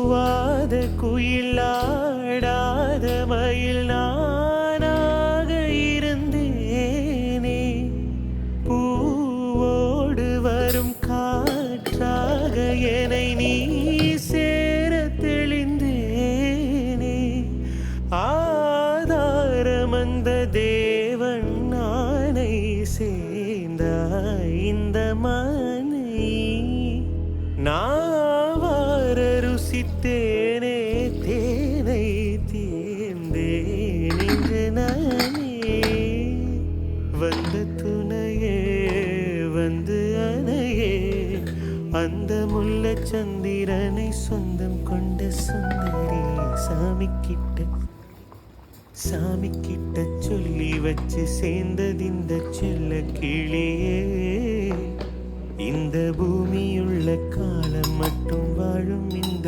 கூவாத குயிலாடாத மயில் நானாக இருந்தேனே. பூவோடு வரும் காற்றாக என்னை நீ சேர தெளிந்தேனே. ஆதாரம் அந்த தேவன் நானை சேர்ந்தாய் இந்த மனை. நாவார ருசித்தேனே தேனை தேர்ந்தேன் என்று நானே. வந்த துணையே வந்து அணையே அந்த முல்ல சந்திரனை சொந்தம் கொண்ட சுந்தரி. சாமி கிட்ட சொல்லி வச்சு சேர்ந்தது இந்த செல்ல கிளியே. இந்த பூமியுள்ள காலம் மட்டும் வாழும் இந்த